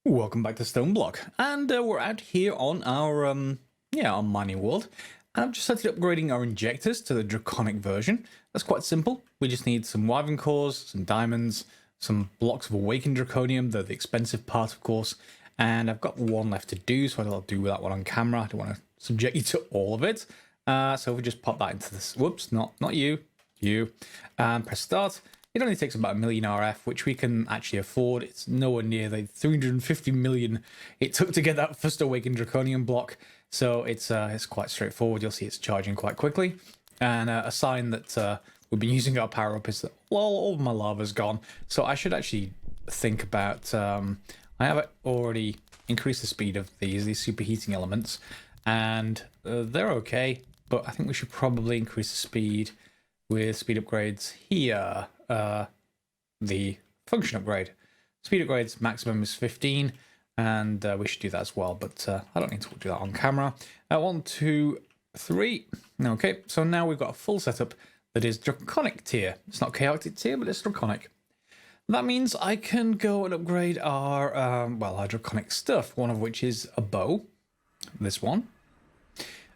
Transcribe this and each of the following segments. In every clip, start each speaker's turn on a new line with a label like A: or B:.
A: Welcome back to StoneBlock, and we're out here on our our mining world. And I've just started upgrading our injectors to the Draconic version. That's quite simple. We just need some Wyvern cores, some diamonds, some blocks of awakened draconium, the expensive part, of course. And I've got one left to do, so I'll do that one on camera. I don't want to subject you to all of it. So we just pop that into this. Whoops, not you, and press start. It only takes about 1 million RF, which we can actually afford. It's nowhere near the 350 million it took to get that first awakened draconium block. So it's quite straightforward. You'll see it's charging quite quickly. And a sign that we've been using our power up is that, well, all of my lava's gone. So I should actually think about, I have already increased the speed of these superheating elements, and they're okay, but I think we should probably increase the speed with speed upgrades here. The function upgrade. Speed upgrades maximum is 15, and we should do that as well, but I don't need to do that on camera. 1, 2, 3. Okay, so now we've got a full setup that is Draconic tier. It's not chaotic tier, but it's Draconic. That means I can go and upgrade our our Draconic stuff, one of which is a bow, this one.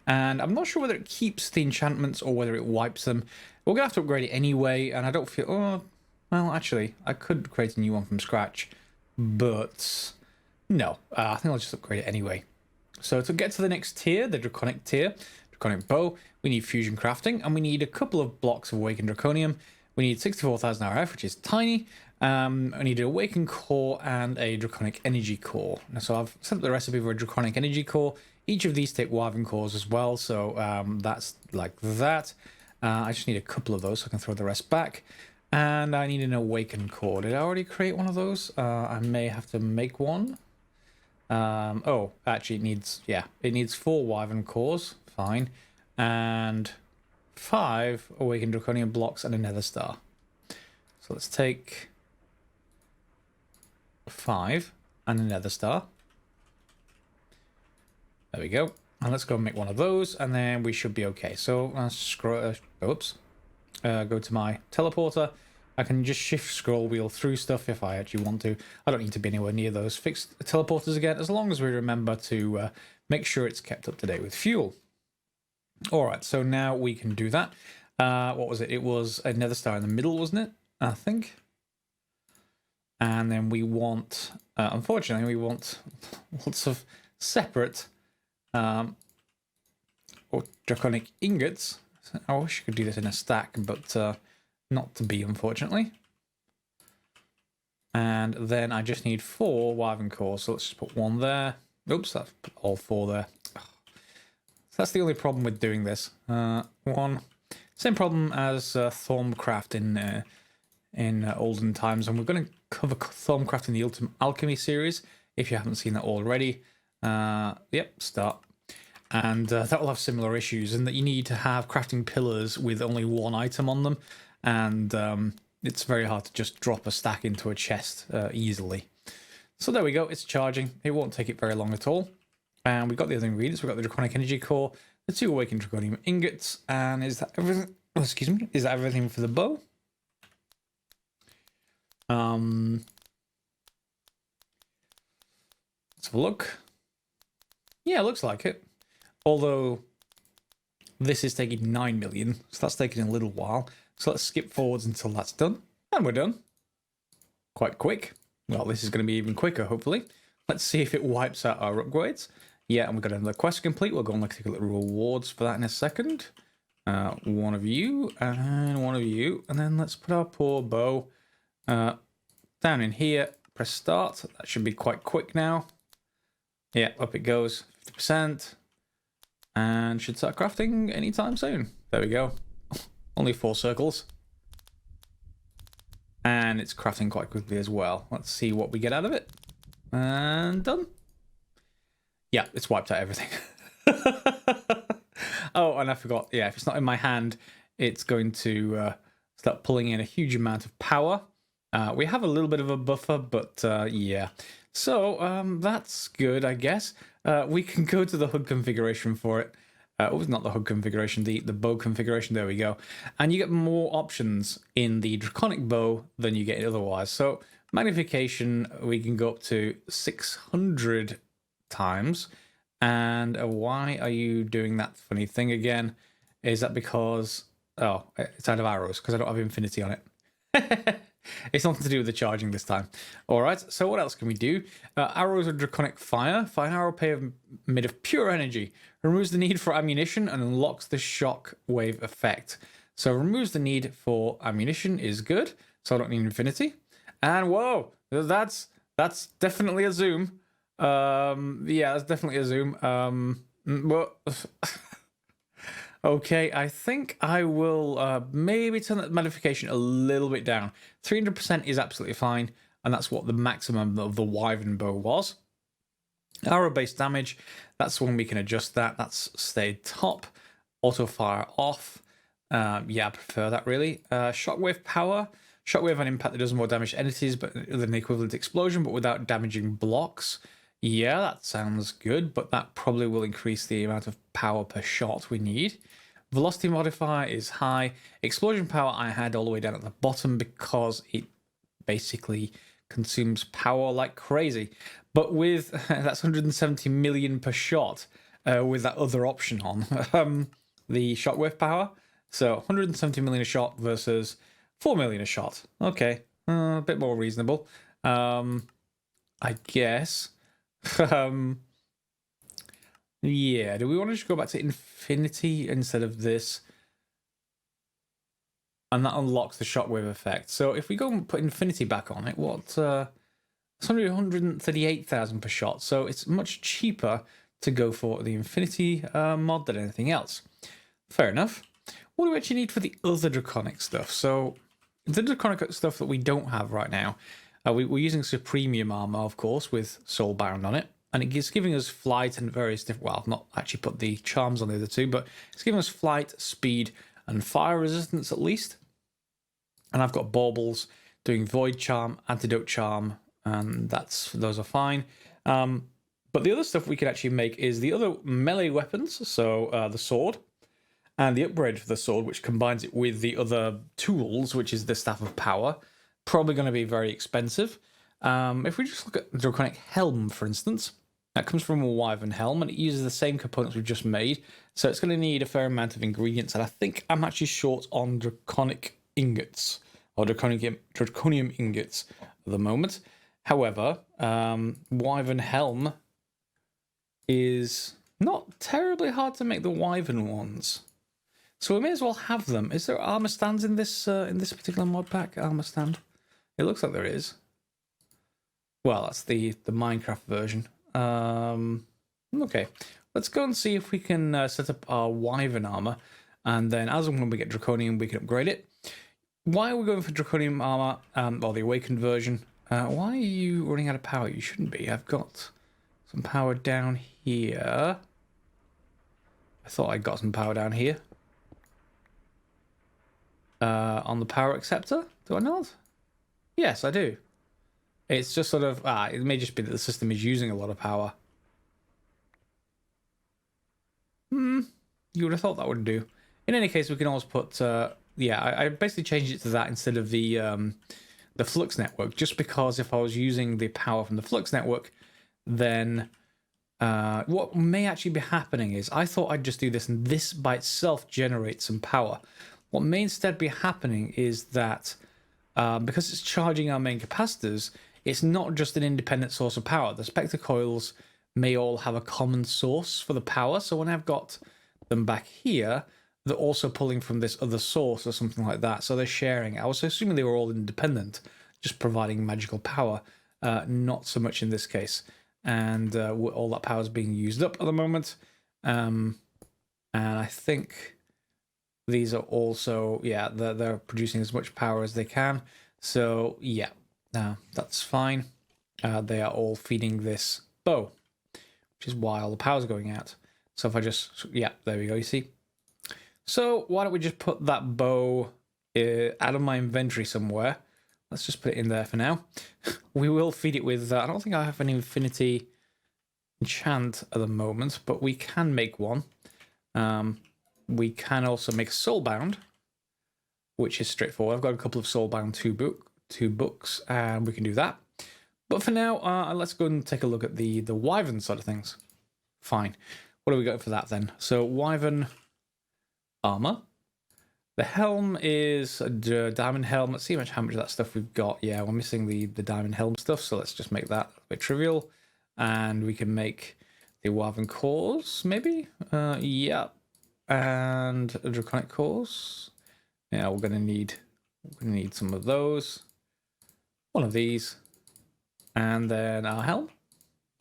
A: And I'm not sure whether it keeps the enchantments or whether it wipes them. We're going to have to upgrade it anyway, and I don't feel... Oh, well, actually, I could create a new one from scratch, but no, I think I'll just upgrade it anyway. So to get to the next tier, the Draconic tier, Draconic bow, we need fusion crafting, and we need a couple of blocks of awakened draconium. We need 64,000 RF, which is tiny. I need an awakened core and a draconic energy core. So I've set up the recipe for a draconic energy core. Each of these take Wyvern cores as well, so that's like that. I just need a couple of those so I can throw the rest back. And I need an awakened core. Did I already create one of those? I may have to make one. Oh, actually it needs 4 Wyvern cores. Fine. And 5 awakened draconium blocks and a nether star. So let's take 5 and a nether star. There we go. And let's go and make one of those, and then we should be okay. So go to my teleporter. I can just shift scroll wheel through stuff if I actually want to. I don't need to be anywhere near those fixed teleporters again, as long as we remember to make sure it's kept up to date with fuel. All right, so now we can do that. What was it? It was a nether star in the middle, wasn't it? I think. And then we want, unfortunately, we want lots of separate or draconic ingots. I wish I could do this in a stack, but not to be, unfortunately. And then I just need 4 Wyvern cores, so let's just put 1 there. Oops, that's all 4 there. So that's the only problem with doing this. 1. Same problem as Thorncraft in olden times, and we're going to cover Thorncraft in the Ultimate Alchemy series if you haven't seen that already. Yep, start. And that will have similar issues in that you need to have crafting pillars with only 1 item on them, and it's very hard to just drop a stack into a chest easily. So there we go, it's charging. It won't take it very long at all. And we've got the other ingredients. We've got the Draconic Energy Core, the 2 Awakened Draconium Ingots, and is that everything? Oh, excuse me, is that everything for the bow? Let's have a look. Yeah, it looks like it. Although this is taking 9 million, so that's taking a little while. So let's skip forwards until that's done. And we're done. Quite quick. Well, this is going to be even quicker, hopefully. Let's see if it wipes out our upgrades. Yeah, and we've got another quest complete. We'll go and take a look at rewards for that in a second. One of you and one of you. And then let's put our poor bow down in here. Press start. That should be quite quick now. Yeah, up it goes. 50%. And should start crafting anytime soon. There we go. Only 4 circles. And it's crafting quite quickly as well. Let's see what we get out of it. And done. Yeah, it's wiped out everything. Oh, and I forgot. Yeah, if it's not in my hand, it's going to start pulling in a huge amount of power. We have a little bit of a buffer, but yeah. So that's good, I guess. We can go to the HUD configuration for it. Oh, not the HUD configuration, the bow configuration. There we go. And you get more options in the Draconic bow than you get otherwise. So Magnification, we can go up to 600 times. And why are you doing that funny thing again? Is that because... Oh, it's out of arrows, because I don't have infinity on it. It's nothing to do with the charging this time. All right, so what else can we do? Arrows of Draconic Fire. Fire arrow made of pure energy. Removes the need for ammunition and unlocks the shock wave effect. So removes the need for ammunition is good. So I don't need infinity. And whoa, that's definitely a zoom. Yeah, that's definitely a zoom. Well, okay, I think I will maybe turn that magnification a little bit down. 300% is absolutely fine, and that's what the maximum of the Wyvern bow was. Arrow-based damage, that's when we can adjust that. That's stayed top. Auto fire off. Yeah, I prefer that really. Shockwave power. Shockwave on impact that does more damage to entities but than the equivalent explosion, but without damaging blocks. Yeah, that sounds good, but that probably will increase the amount of power per shot we need. Velocity modifier is high. Explosion power I had all the way down at the bottom because it basically consumes power like crazy. But with that's 170 million per shot with that other option on, the shockwave power. So 170 million a shot versus 4 million a shot. Okay, a bit more reasonable. I guess. Yeah, do we want to just go back to infinity instead of this? And that unlocks the shockwave effect. So if we go and put infinity back on it, what? It's 138,000 per shot. So it's much cheaper to go for the infinity mod than anything else. Fair enough. What do we actually need for the other Draconic stuff? So the Draconic stuff that we don't have right now, we're using Supremium armor, of course, with Soulbound on it. And it's giving us flight and various different... Well, I've not actually put the charms on the other two, but it's giving us flight, speed, and fire resistance at least. And I've got baubles doing Void Charm, Antidote Charm, and those are fine. But the other stuff we can actually make is the other melee weapons, so the sword, and the upgrade for the sword, which combines it with the other tools, which is the Staff of Power. Probably going to be very expensive. If we just look at the Draconic Helm, for instance, that comes from a Wyvern helm, and it uses the same components we've just made, so it's going to need a fair amount of ingredients, and I think I'm actually short on Draconic ingots, or Draconium ingots at the moment. However, Wyvern helm is not terribly hard to make the Wyvern ones, so we may as well have them. Is there armor stands in this particular mod pack? Armor stand? It looks like there is. Well, that's the Minecraft version. Okay, let's go and see if we can set up our Wyvern armor, and then as and when we get Draconium, we can upgrade it. Why are we going for Draconium armor, or the Awakened version? Why are you running out of power? You shouldn't be. I've got some power down here. I thought I got some power down here. On the power acceptor? Do I not? Yes, I do. It's just sort of... it may just be that the system is using a lot of power. You would have thought that would do. In any case, we can always put... yeah, I basically changed it to that instead of the Flux network, just because if I was using the power from the Flux network, then what may actually be happening is I thought I'd just do this, and this by itself generates some power. What may instead be happening is that because it's charging our main capacitors, it's not just an independent source of power. The Spectre coils may all have a common source for the power, so when I've got them back here, they're also pulling from this other source or something like that, so they're sharing. I was assuming they were all independent, just providing magical power, not so much in this case. And all that power is being used up at the moment. And I think these are also, yeah, they're producing as much power as they can. So, yeah, that's fine. They are all feeding this bow, which is why all the power's going out. So if I just, yeah, there we go, you see. So why don't we just put that bow out of my inventory somewhere. Let's just put it in there for now. We will feed it with, I don't think I have an infinity enchant at the moment, but we can make one. We can also make soulbound, which is straightforward. I've got a couple of soulbound 2 books, and we can do that. But for now, let's go and take a look at the Wyvern side of things. Fine. What do we got for that then? So Wyvern armor. The helm is a diamond helm. Let's see how much of that stuff we've got. Yeah, we're missing the diamond helm stuff, so let's just make that a bit trivial. And we can make the Wyvern cores, maybe? Yeah. And a Draconic cores. Yeah, we're gonna need some of those. One of these. And then our helm.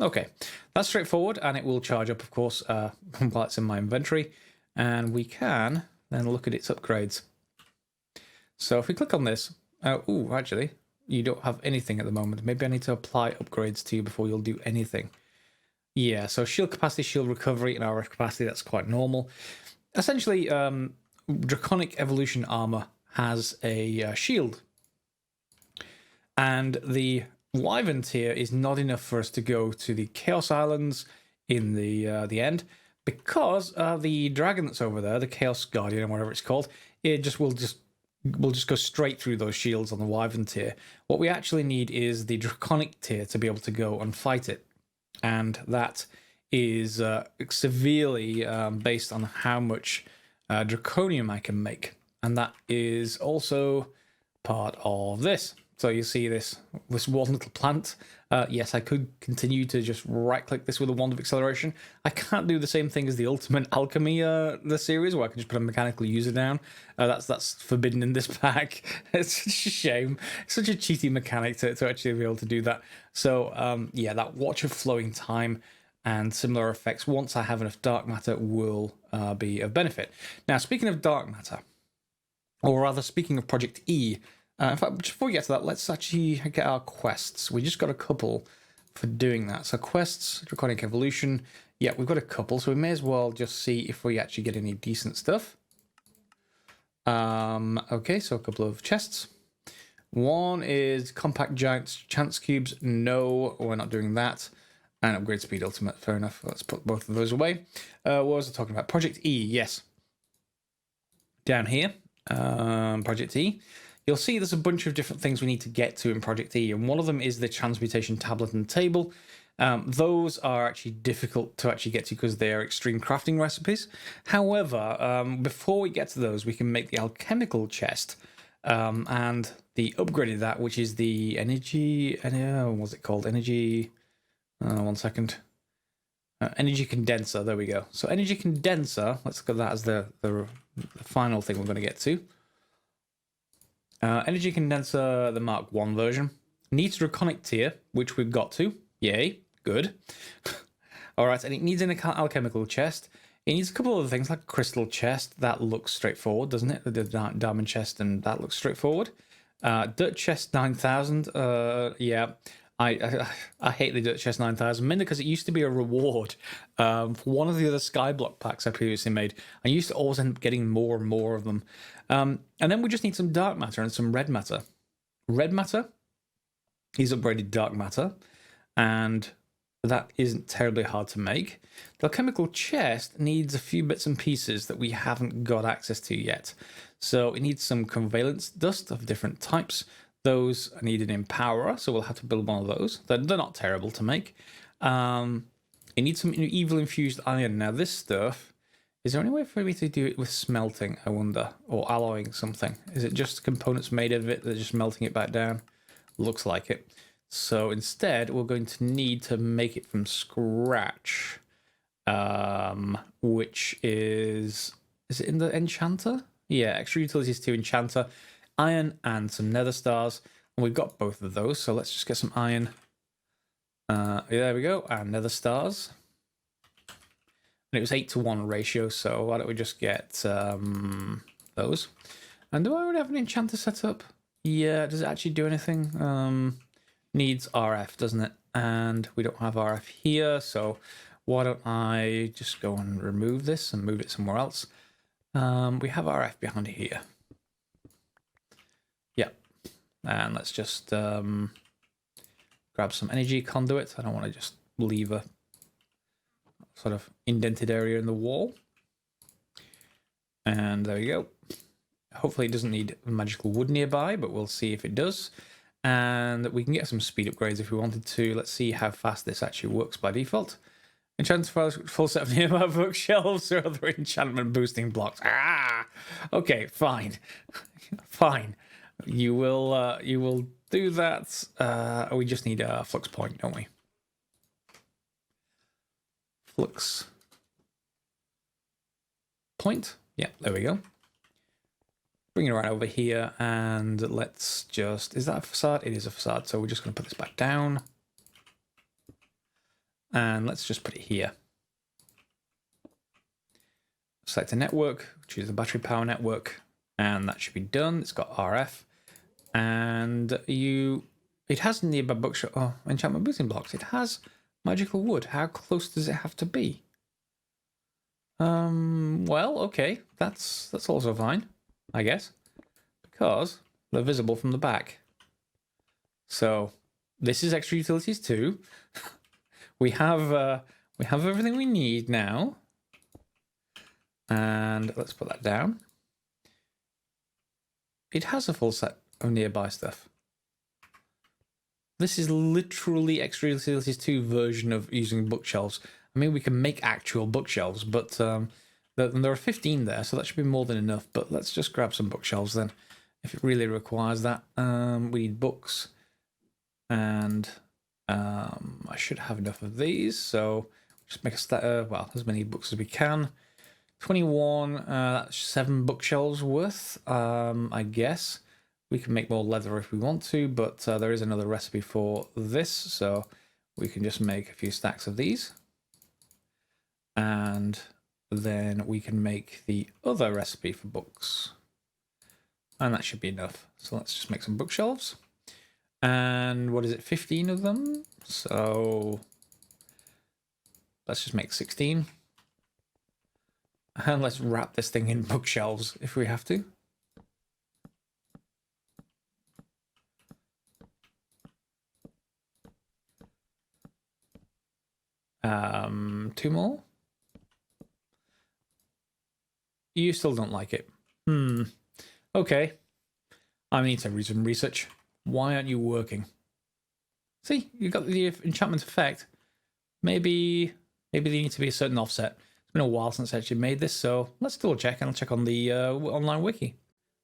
A: Okay, that's straightforward, and it will charge up, of course, while it's in my inventory. And we can then look at its upgrades. So if we click on this, ooh, actually, you don't have anything at the moment. Maybe I need to apply upgrades to you before you'll do anything. Yeah, so shield capacity, shield recovery, and RF capacity, that's quite normal. Essentially, Draconic Evolution armor has a shield. And the Wyvern tier is not enough for us to go to the Chaos Islands in the end, because the dragon that's over there, the Chaos Guardian or whatever it's called, it will just go straight through those shields on the Wyvern tier. What we actually need is the Draconic tier to be able to go and fight it, and that is severely based on how much Draconium I can make, and that is also part of this. So you see this one little plant. Yes, I could continue to just right-click this with a wand of acceleration. I can't do the same thing as the Ultimate Alchemy the series, where I can just put a mechanical user down. That's forbidden in this pack. It's such a shame. It's such a cheaty mechanic to actually be able to do that. So yeah, that Watch of Flowing Time and similar effects, once I have enough dark matter, will be of benefit. Now, speaking of dark matter, or rather speaking of ProjectE, in fact, before we get to that, let's actually get our quests. We just got a couple for doing that. So quests, Draconic Evolution. Yeah, we've got a couple, so we may as well just see if we actually get any decent stuff. Okay, so a couple of chests. One is Compact Giant Chance Cubes. No, we're not doing that. And Upgrade Speed Ultimate. Fair enough. Let's put both of those away. What was I talking about? ProjectE, yes. Down here, ProjectE. You'll see there's a bunch of different things we need to get to in ProjectE, and one of them is the transmutation tablet and table. Those are actually difficult to actually get to because they are extreme crafting recipes. However, before we get to those, we can make the alchemical chest and the upgrade of that, which is the energy. What's it called? Energy. One second. Energy condenser. There we go. So energy condenser. Let's go that as the final thing we're going to get to. Energy condenser, the Mark 1 version. Needs Draconic tier, which we've got to. Yay, good. Alright, and it needs an alchemical chest. It needs a couple of other things, like a crystal chest. That looks straightforward, doesn't it? The diamond chest, and that looks straightforward. Dirt chest 9000. Yeah, I hate the Dirt chest 9000, mainly because it used to be a reward for one of the other Skyblock packs I previously made. I used to always end up getting more and more of them. And then we just need some dark matter and some red matter. Red matter is upgraded dark matter, and that isn't terribly hard to make. The alchemical chest needs a few bits and pieces that we haven't got access to yet. So it needs some covalence dust of different types. Those are needed in Power, so we'll have to build one of those. They're not terrible to make. It needs some evil infused iron. Now this stuff, is there any way for me to do it with smelting, I wonder? Or alloying something? Is it just components made of it, they're just melting it back down? Looks like it. So instead, we're going to need to make it from scratch. Which is it in the Enchanter? Yeah, extra utilities to Enchanter. Iron and some nether stars. And we've got both of those, so let's just get some iron. There we go, and nether stars. And it was 8-to-1 ratio, so why don't we just get those? And do I already have an Enchanter set up? Yeah, does it actually do anything? Needs RF, doesn't it? And we don't have RF here, so why don't I just go and remove this and move it somewhere else? We have RF behind here. Yeah, and let's just grab some energy conduit. I don't want to just leave a sort of indented area in the wall. And there we go. Hopefully it doesn't need magical wood nearby, but we'll see if it does. And we can get some speed upgrades if we wanted to. Let's see how fast this actually works by default. Enchant full set of nearby bookshelves or other enchantment boosting blocks. Ah, okay, fine, fine. You will do that. We just need a flux point, don't we? Flux point. Yeah, there we go. Bring it right over here, and let's just... Is that a facade? It is a facade, so we're just going to put this back down. And let's just put it here. Select a network, choose the battery power network, and that should be done. It's got RF. And it has nearby bookshelf. Oh, enchantment boosting blocks. It has magical wood. How close does it have to be? Well, okay. That's also fine, I guess. Because they're visible from the back. So this is extra utilities too. We have everything we need now. And let's put that down. It has a full set of nearby stuff. This is literally extra utilities 2 version of using bookshelves. I mean, we can make actual bookshelves, but there are 15 there, so that should be more than enough. But let's just grab some bookshelves then, if it really requires that. We need books, and I should have enough of these, so just make a well, as many books as we can. 21, that's 7 bookshelves worth, I guess. We can make more leather if we want to, but there is another recipe for this, so we can just make a few stacks of these. And then we can make the other recipe for books. And that should be enough. So let's just make some bookshelves. And what is it, 15 of them? So let's just make 16. And let's wrap this thing in bookshelves if we have to. Two more. You still don't like it. Okay. I need to do some research. Why aren't you working? See, you got the enchantment effect. Maybe they need to be a certain offset. It's been a while since I actually made this, so let's double check, and I'll check on the online wiki.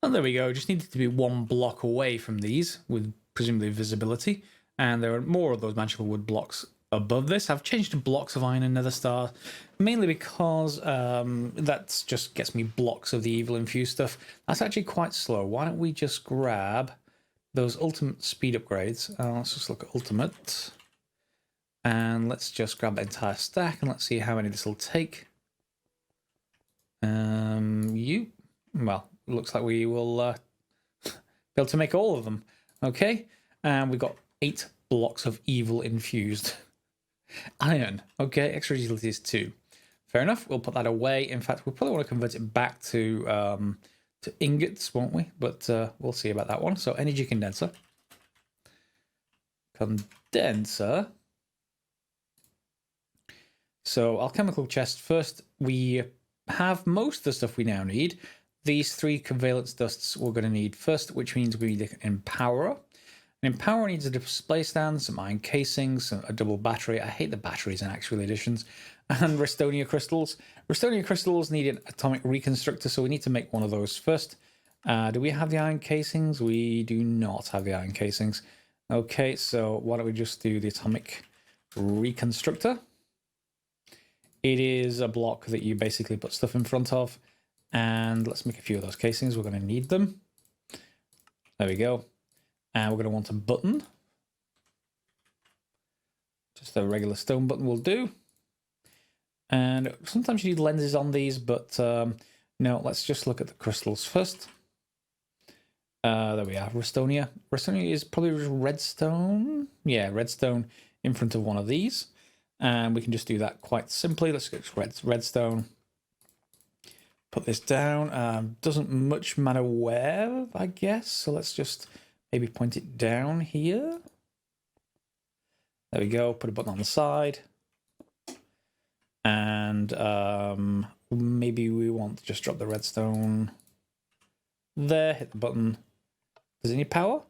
A: And there we go. Just needed to be 1 block away from these, with presumably visibility. And there are more of those magical wood blocks above this. I've changed to blocks of iron and nether star, mainly because that just gets me blocks of the evil infused stuff. That's actually quite slow. Why don't we just grab those ultimate speed upgrades? Let's just look at ultimate. And let's just grab the entire stack, and let's see how many this will take. Well, looks like we will be able to make all of them. Okay, and we've got 8 blocks of evil infused iron. Okay, extra utilities 2. Fair enough. We'll put that away. In fact, we'll probably want to convert it back to ingots, won't we? But we'll see about that one. So energy condenser. Condenser. So alchemical chest first. We have most of the stuff we now need. These 3 covalence dusts we're going to need first, which means we need an empowerer. An empowerer needs a display stand, some iron casings, a double battery. I hate the batteries in actual editions. And Restonia crystals. Restonia crystals need an atomic reconstructor, so we need to make one of those first. Do we have the iron casings? We do not have the iron casings. Okay, so why don't we just do the atomic reconstructor? It is a block that you basically put stuff in front of. And let's make a few of those casings. We're going to need them. There we go. And we're going to want a button. Just a regular stone button will do. And sometimes you need lenses on these, but no, let's just look at the crystals first. There we are, Restonia. Restonia is probably redstone. Yeah, redstone in front of one of these. And we can just do that quite simply. Let's get redstone. Put this down. Doesn't much matter where, I guess. So let's just maybe point it down here. There we go. Put a button on the side. And maybe we want to just drop the redstone there. Hit the button. Does it need power?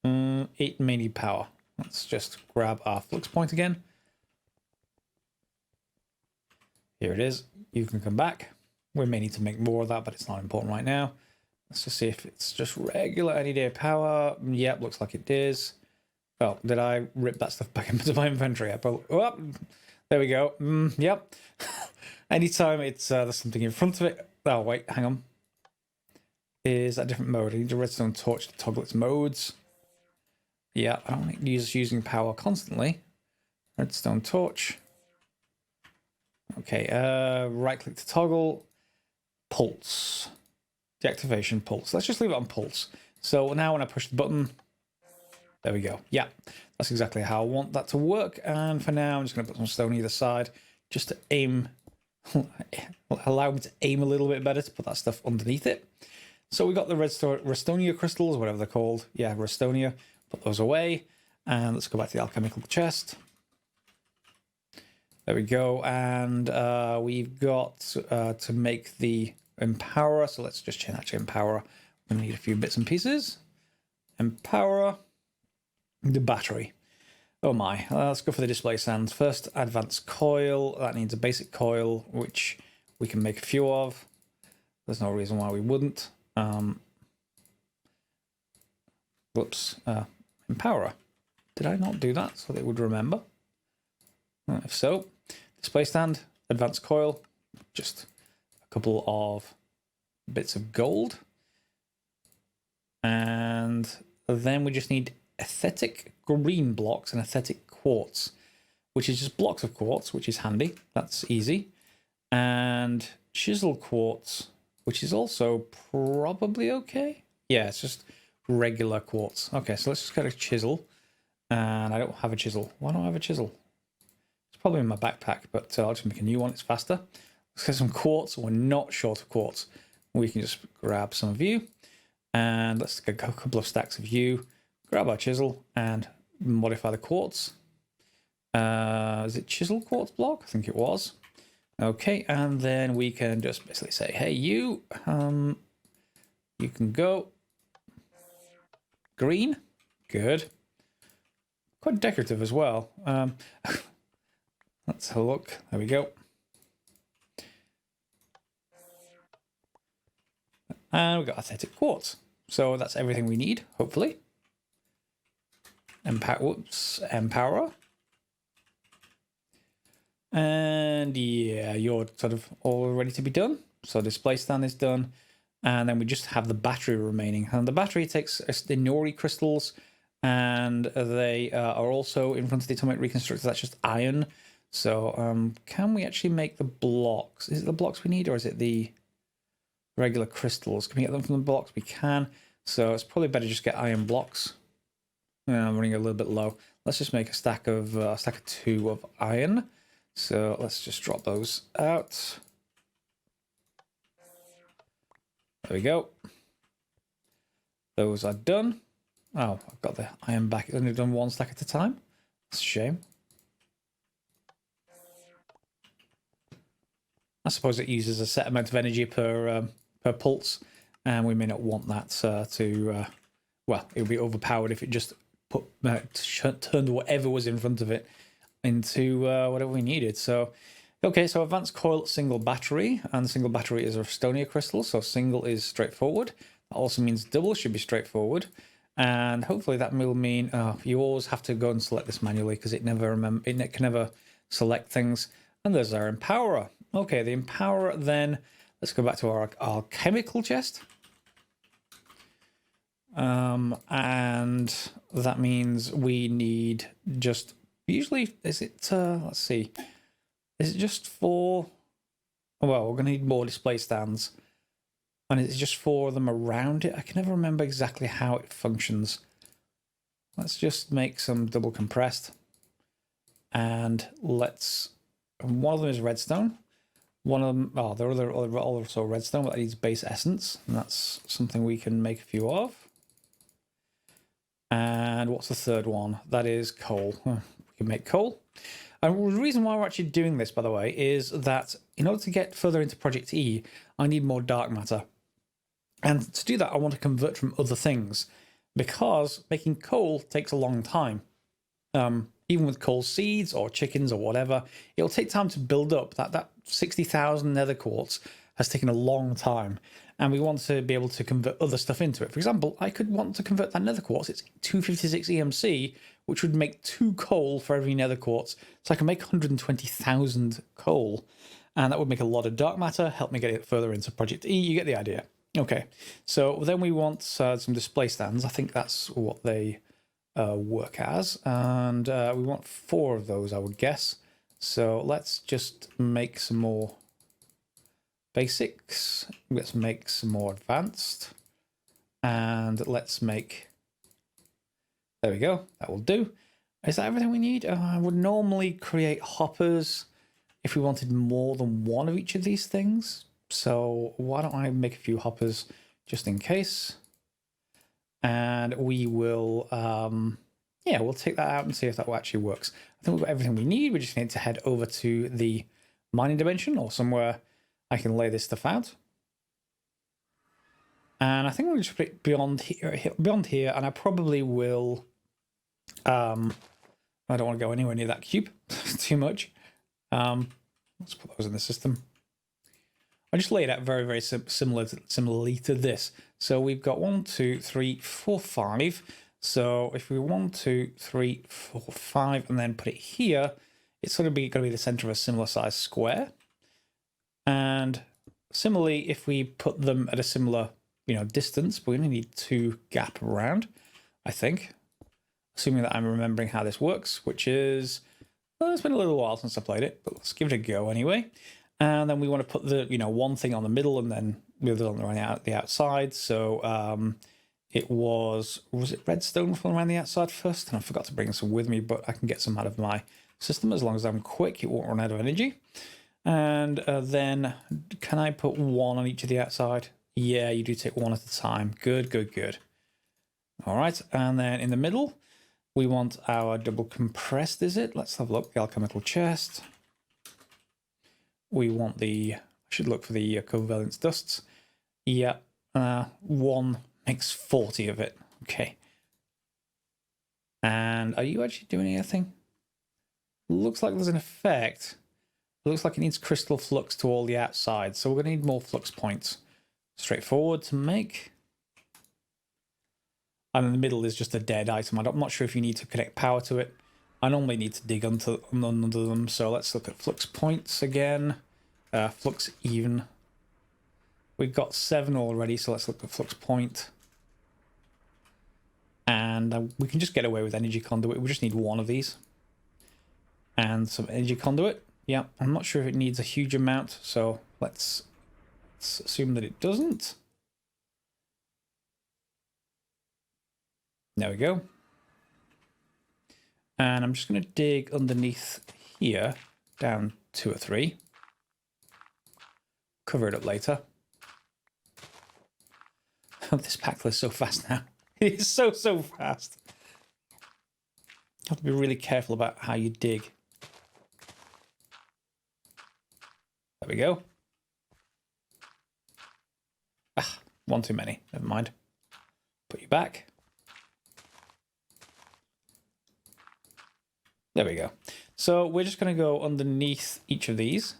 A: It may need power. Let's just grab our flux point again. Here it is. You can come back. We may need to make more of that, but it's not important right now. Let's just see if it's just regular any day power. Yep, looks like it is. Oh, did I rip that stuff back into my inventory? Oh, there we go. Yep. Anytime it's there's something in front of it. Oh, wait, hang on. Is that a different mode? I need a redstone torch to toggle its modes. Yeah, I don't use using power constantly. Redstone torch. Okay, right click to toggle. Pulse. Deactivation pulse. Let's just leave it on pulse. So now when I push the button, there we go. Yeah, that's exactly how I want that to work. And for now, I'm just going to put some stone either side just to aim, allow me to aim a little bit better to put that stuff underneath it. So we got the Restonia crystals, whatever they're called. Yeah, Restonia. Put those away. And let's go back to the alchemical chest. There we go. And we've got to make the Empowerer. So let's just change that to Empowerer. We need a few bits and pieces. Empowerer. The battery. Oh my. Let's go for the display stands. First, advanced coil. That needs a basic coil, which we can make a few of. There's no reason why we wouldn't. Whoops. Empowerer. Did I not do that so they would remember? If so, display stand, advanced coil, just a couple of bits of gold. And then we just need aesthetic green blocks and aesthetic quartz, which is just blocks of quartz, which is handy. That's easy. And chisel quartz, which is also probably okay. Yeah, it's just regular quartz. Okay, so let's just get a chisel. And I don't have a chisel. Why don't I have a chisel? It's probably in my backpack, but I'll just make a new one. It's faster. Let's get some quartz. We're not short of quartz. We can just grab some of you. And let's get a couple of stacks of you. Grab our chisel and modify the quartz. Is it chisel quartz block? I think it was. Okay, and then we can just basically say, hey, you can go green. Good. Quite decorative as well. Let's have a look. There we go. And we've got aesthetic quartz. So that's everything we need, hopefully. Empowerer. And yeah, you're sort of all ready to be done. So display stand is done. And then we just have the battery remaining. And the battery takes the Nori crystals. And they are also in front of the atomic reconstructor. That's just iron. So can we actually make the blocks? Is it the blocks we need, or is it the regular crystals? Can we get them from the blocks? We can. So it's probably better just get iron blocks. I'm running a little bit low. Let's just make a stack of 2 of iron. So let's just drop those out. There we go. Those are done. Oh, I've got the iron back. It's only done 1 stack at a time. That's a shame. I suppose it uses a set amount of energy per pulse, and we may not want that well, it would be overpowered if it just turned whatever was in front of it into whatever we needed. So, okay, so advanced coil, single battery, and the single battery is a Restonia crystal, so single is straightforward. That also means double should be straightforward. And hopefully that will mean you always have to go and select this manually because it can never select things. And there's our Empowerer. Okay, the Empowerer then, let's go back to our alchemical chest. And that means we need just, usually, is it, let's see, is it just for, well, we're going to need more display stands. And it's just 4 of them around it. I can never remember exactly how it functions. Let's just make some double compressed. And let's... One of them is redstone. One of them... Oh, they're also redstone, but that needs base essence. And that's something we can make a few of. And what's the third one? That is coal. We can make coal. And the reason why we're actually doing this, by the way, is that in order to get further into ProjectE, I need more dark matter. And to do that, I want to convert from other things, because making coal takes a long time. Even with coal seeds or chickens or whatever, it'll take time to build up. That 60,000 nether quartz has taken a long time, and we want to be able to convert other stuff into it. For example, I could want to convert that nether quartz. It's 256 EMC, which would make 2 coal for every nether quartz. So I can make 120,000 coal, and that would make a lot of dark matter, help me get it further into ProjectE. You get the idea. Okay, so then we want some display stands. I think that's what they work as, and we want 4 of those, I would guess. So let's just make some more basics. Let's make some more advanced, and let's make, there we go, that will do. Is that everything we need? I would normally create hoppers if we wanted more than one of each of these things, so why don't I make a few hoppers just in case. And we will, yeah, we'll take that out and see if that actually works. I think we've got everything we need. We just need to head over to the mining dimension or somewhere I can lay this stuff out. And I think we'll just put it beyond here, and I probably will, I don't want to go anywhere near that cube too much. Let's put those in the system. I just laid out very similarly to this. So we've got 1, 2, 3, 4, 5. So if we 1, 2, 3, 4, 5, and then put it here, it's going to be the center of a similar size square. And similarly, if we put them at a similar, distance, we only need 2 gap around, I think. Assuming that I'm remembering how this works, which is, well, it's been a little while since I played it, but let's give it a go anyway. And then we want to put the, one thing on the middle and then the other on the outside. So it was it redstone from around the outside first? And I forgot to bring some with me, but I can get some out of my system as long as I'm quick. It won't run out of energy. And then can I put 1 on each of the outside? Yeah, you do take 1 at a time. Good. All right. And then in the middle, we want our double compressed, is it? Let's have a look. The alchemical chest. We want I should look for the covalence dusts. Yeah, 1 makes 40 of it. Okay. And are you actually doing anything? Looks like there's an effect. It looks like it needs crystal flux to all the outside, so we're going to need more flux points. Straightforward to make. And in the middle is just a dead item. I'm not sure if you need to connect power to it. I normally need to dig under them, so let's look at flux points again. Flux even. We've got 7 already, so let's look at flux point. And we can just get away with energy conduit. We just need 1 of these. And some energy conduit. Yeah, I'm not sure if it needs a huge amount, so let's assume that it doesn't. There we go. And I'm just going to dig underneath here, down 2 or 3. Cover it up later. Oh, this pack is so fast now. It is so fast. You have to be really careful about how you dig. There we go. Ah, 1 too many. Never mind. Put you back. There we go. So we're just going to go underneath each of these,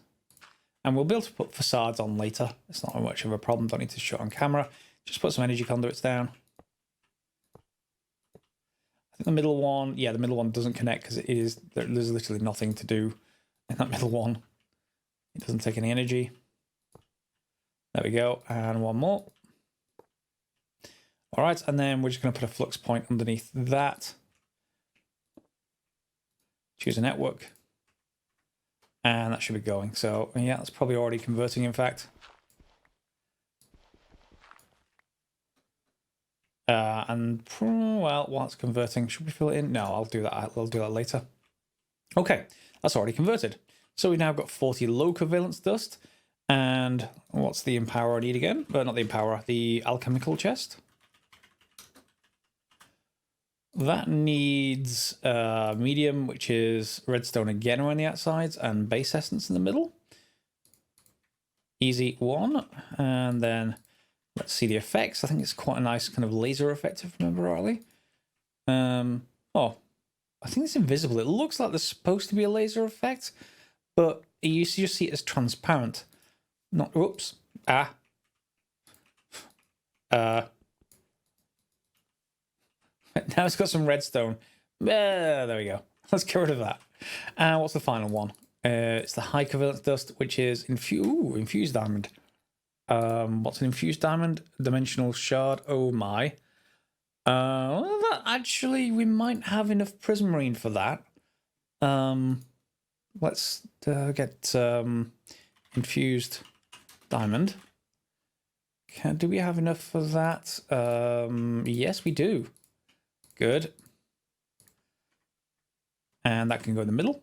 A: and we'll be able to put facades on later. It's not much of a problem. Don't need to show it on camera. Just put some energy conduits down. I think the middle one, yeah, the middle one doesn't connect because there's literally nothing to do in that middle one. It doesn't take any energy. There we go. And 1 more. All right, and then we're just going to put a flux point underneath that. Choose a network. And that should be going. So, yeah, that's probably already converting, in fact. Well, while it's converting, should we fill it in? No, I'll do that. I'll do that later. Okay, that's already converted. So we've now got 40 low covalence dust. And what's the empower I need again? Not the empower, the alchemical chest. That needs medium, which is redstone again around the outsides, and base essence in the middle. Easy 1. And then Let's see the effects. I think it's quite a nice kind of laser effect, if I remember rightly. Oh, I think it's invisible. It looks like there's supposed to be a laser effect, but you just see it as transparent. Not, whoops. Now it's got some redstone. There we go. Let's get rid of that. What's the final one? It's the high covalence dust, which is infused diamond. What's an infused diamond? Dimensional shard. Oh my. Well, that actually, we might have enough prismarine for that. Let's get infused diamond. Do we have enough for that? Yes, we do. Good. And that can go in the middle.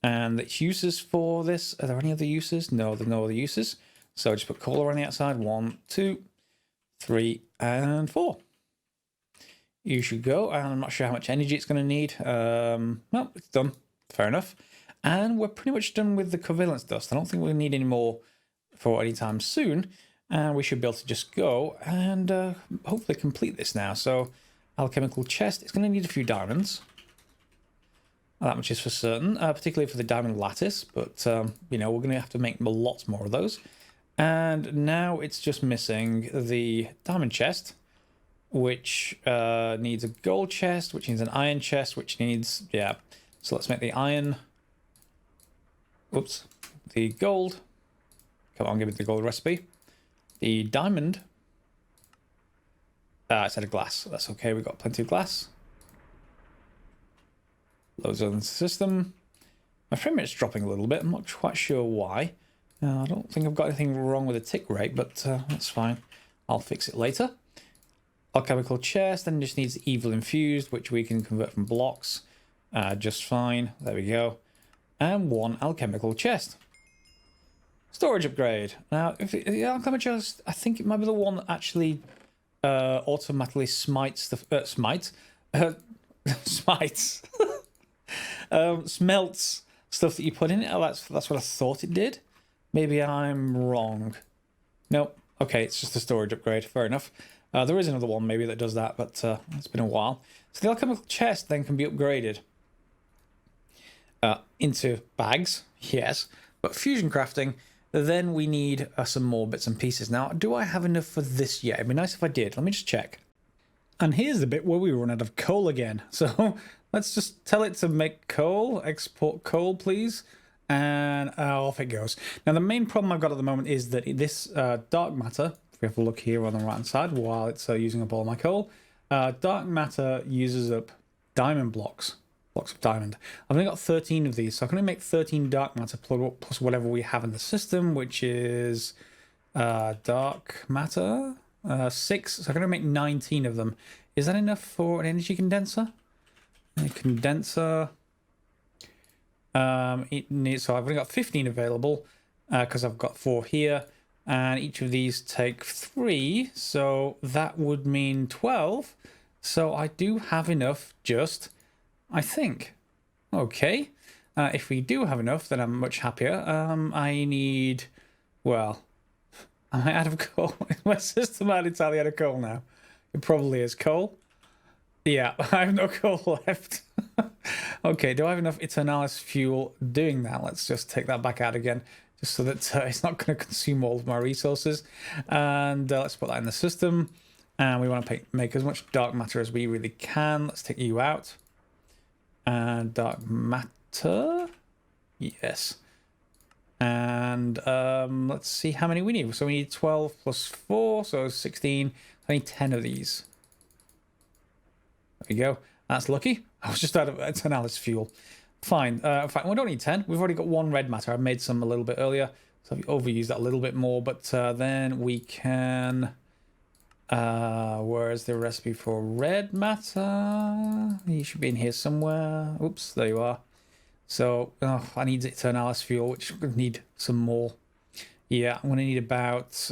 A: And its uses for this, are there any other uses? No, there are no other uses. So just put coal on the outside. 1, 2, 3, and 4. You should go. I'm not sure how much energy it's going to need. No, it's done. Fair enough. And we're pretty much done with the covalence dust. I don't think we'll need any more for any time soon. And we should be able to just go and hopefully complete this now. So, alchemical chest. It's going to need a few diamonds. That much is for certain, particularly for the diamond lattice. But, you know, we're going to have to make lots more of those. And now it's just missing the diamond chest, which needs a gold chest, which needs an iron chest, which needs, yeah. So let's make the iron. Oops. The gold. Come on, give me the gold recipe. The diamond. It's out of glass. That's okay. We've got plenty of glass. Loads on the system. My frame rate's dropping a little bit. I'm not quite sure why. I don't think I've got anything wrong with the tick rate, but that's fine. I'll fix it later. Alchemical chest, then just needs evil infused, which we can convert from blocks just fine. There we go. And 1 alchemical chest. Storage upgrade. Now, if the alchemical chest, I think it might be the one that actually automatically smites the smites. Smelts stuff that you put in it. Oh, that's what I thought it did. Maybe I'm wrong. Nope. Okay, it's just a storage upgrade. Fair enough. There is another one maybe that does that, but it's been a while. So the alchemical chest then can be upgraded into bags, yes. But fusion crafting, then we need some more bits and pieces. Now, do I have enough for this yet? It'd be nice if I did. Let me just check. And here's the bit where we run out of coal again. So let's just tell it to make coal. Export coal, please. And off it goes. Now, the main problem I've got at the moment is that this dark matter, if we have a look here on the right-hand side while it's using up all my coal, dark matter uses up diamond blocks of diamond. I've only got 13 of these, so I'm going to make 13 dark matter plus whatever we have in the system, which is dark matter, 6. So I'm going to make 19 of them. Is that enough for an energy condenser? A condenser. It needs, so I've only got 15 available because I've got 4 here, and each of these take 3, so that would mean 12. So I do have enough, just, I think. Okay, if we do have enough, then I'm much happier. I need, well, am I out of coal? Is my system entirely out of coal now? It probably is coal. Yeah, I have no coal left. Okay, do I have enough Eternalis fuel doing that? Let's just take that back out again, just so that it's not going to consume all of my resources. And let's put that in the system. And we want to make as much dark matter as we really can. Let's take you out. And dark matter. Yes. And let's see how many we need. So we need 12 plus 4, so 16. I need 10 of these. There we go. That's lucky. I was just out of Eternalis fuel. Fine. In fact, we don't need 10. We've already got 1 red matter. I made some a little bit earlier, so I've overused that a little bit more. But then we can... where's the recipe for red matter? You should be in here somewhere. Oops, there you are. So I need Eternalis fuel, which I'm going to need some more. Yeah, I'm going to need about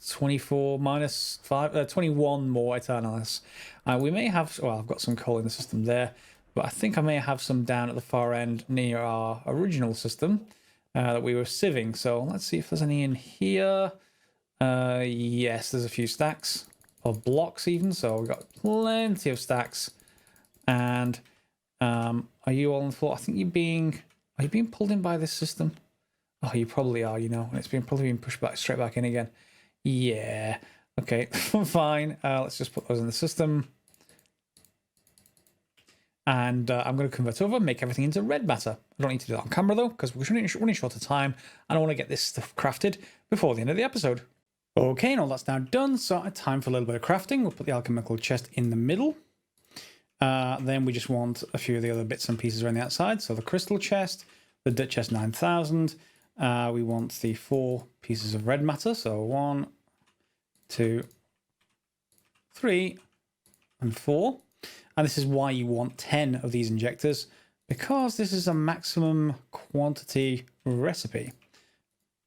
A: 24 minus 5, 21 more Eternalis. We may have, well, I've got some coal in the system there, but I think I may have some down at the far end near our original system that we were sieving. So let's see if there's any in here. Yes, there's a few stacks of blocks even, so we've got plenty of stacks. And are you all on the floor? I think are you being pulled in by this system? Oh, you probably are, you know, and it's probably being pushed back straight back in again. Yeah. Okay, fine. Let's just put those in the system. And I'm going to convert over, make everything into red matter. I don't need to do that on camera though, because we're running short of time, and I want to get this stuff crafted before the end of the episode. Okay, and all that's now done, so time for a little bit of crafting. We'll put the alchemical chest in the middle. Then we just want a few of the other bits and pieces around the outside. So the crystal chest, the dirt chest 9000. We want the 4 pieces of red matter. So 1, 2, 3, and 4. And this is why you want 10 of these injectors, because this is a maximum quantity recipe.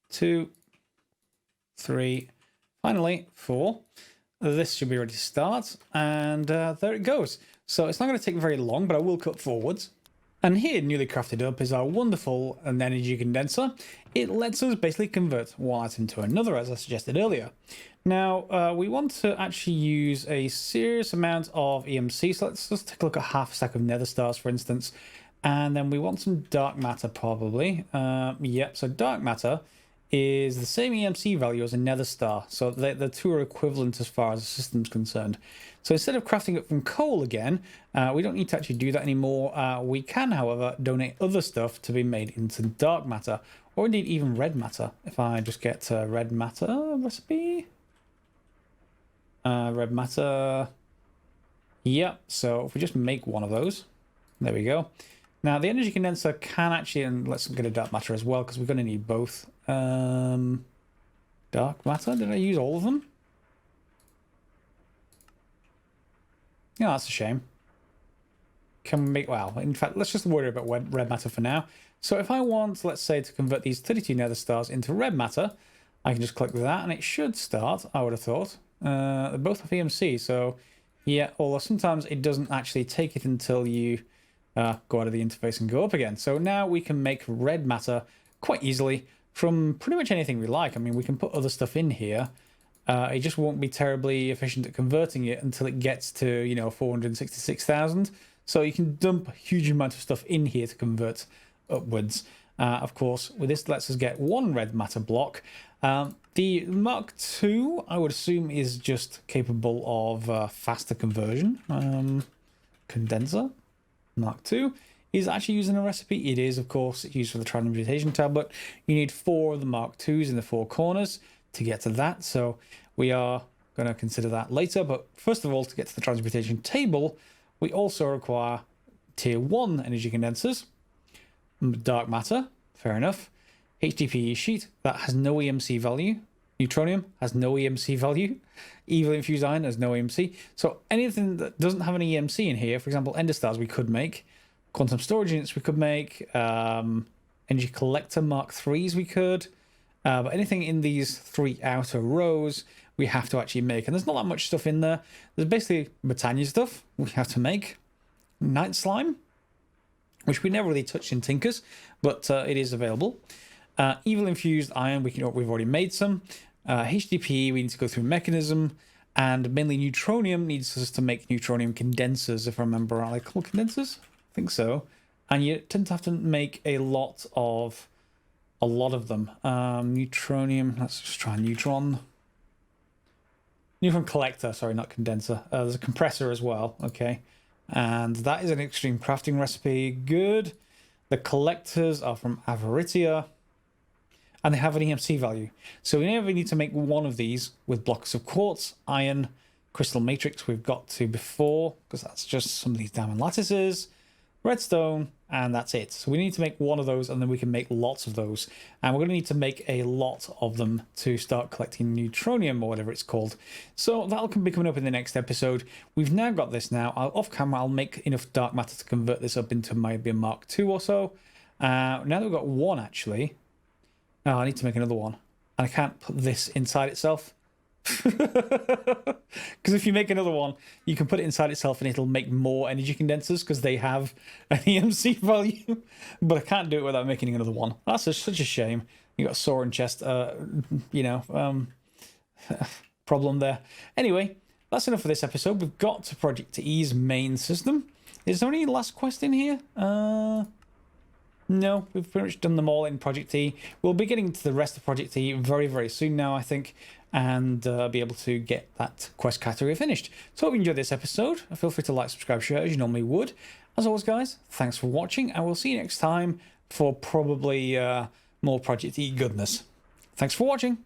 A: 2, 3, finally 4. This should be ready to start, and there it goes. So it's not going to take very long, but I will cut forwards. And here, newly crafted up, is our wonderful energy condenser. It lets us basically convert one item to another, as I suggested earlier. Now, we want to actually use a serious amount of EMC, so let's just take a look at half a stack of nether stars, for instance. And then we want some dark matter, probably. Yep, so dark matter is the same EMC value as a nether star, so the two are equivalent as far as the system's concerned. So instead of crafting it from coal again, we don't need to actually do that anymore. We can, however, donate other stuff to be made into dark matter, or indeed even red matter. If I just get red matter recipe, red matter, yep. So if we just make one of those, there we go. Now the energy condenser can actually, and let's get a dark matter as well, because we're going to need both. Dark matter, did I use all of them? Yeah, that's a shame. Can we make, well, in fact, let's just worry about red matter for now. So if I want, let's say, to convert these 32 nether stars into red matter, I can just click that and it should start, I would have thought. They both have EMC, so yeah, although sometimes it doesn't actually take it until you go out of the interface and go up again. So now we can make red matter quite easily from pretty much anything we like. I mean, we can put other stuff in here. It just won't be terribly efficient at converting it until it gets to, you know, 466,000. So you can dump a huge amount of stuff in here to convert upwards. Of course, with this lets us get one red matter block. The Mark II, I would assume, is just capable of faster conversion. Condenser, Mark II. Is actually using a recipe. It is, of course, it's used for the transmutation tablet. You need 4 of the Mark IIs in the 4 corners to get to that. So we are going to consider that later. But first of all, to get to the transmutation table, we also require tier 1 energy condensers. Dark matter, fair enough. HDPE sheet, that has no EMC value. Neutronium has no EMC value. Evil infused iron has no EMC. So anything that doesn't have an EMC in here, for example, ender stars we could make. Quantum storage units we could make, energy collector Mark IIIs we could, but anything in these 3 outer rows we have to actually make, and there's not that much stuff in there. There's basically Britannia stuff we have to make, night slime, which we never really touched in Tinkers, but it is available. Evil infused iron, we've already made some. HDPE, we need to go through mechanism, and mainly neutronium needs us to make neutronium condensers, if I remember. Are they called condensers? I think so. And you tend to have to make a lot of them. Neutronium, let's just try neutron collector, sorry, not condenser. There's a compressor as well, okay. And that is an extreme crafting recipe, good. The collectors are from Avaritia, and they have an EMC value. So we never need to make one of these with blocks of quartz, iron, crystal matrix we've got to before, because that's just some of these diamond lattices. Redstone, and that's it. So we need to make one of those, and then we can make lots of those. And we're going to need to make a lot of them to start collecting neutronium, or whatever it's called. So that'll be coming up in the next episode. We've now got this now. Off camera, I'll make enough dark matter to convert this up into maybe a Mark II or so. Now that we've got one, actually, I need to make another one. And I can't put this inside itself. Because if you make another one, you can put it inside itself and it'll make more energy condensers because they have an EMC value. But I can't do it without making another one. That's such a shame. You got a sword and chest, problem there. Anyway, that's enough for this episode. We've got to Project E's main system. Is there any last quest in here? No, we've pretty much done them all in Project E. We'll be getting to the rest of Project E very, very soon now, I think, and be able to get that quest category finished. So hope you enjoyed this episode. Feel free to like, subscribe, share as you normally would. As always, guys, thanks for watching, and we'll see you next time for probably more Project E goodness. Thanks for watching.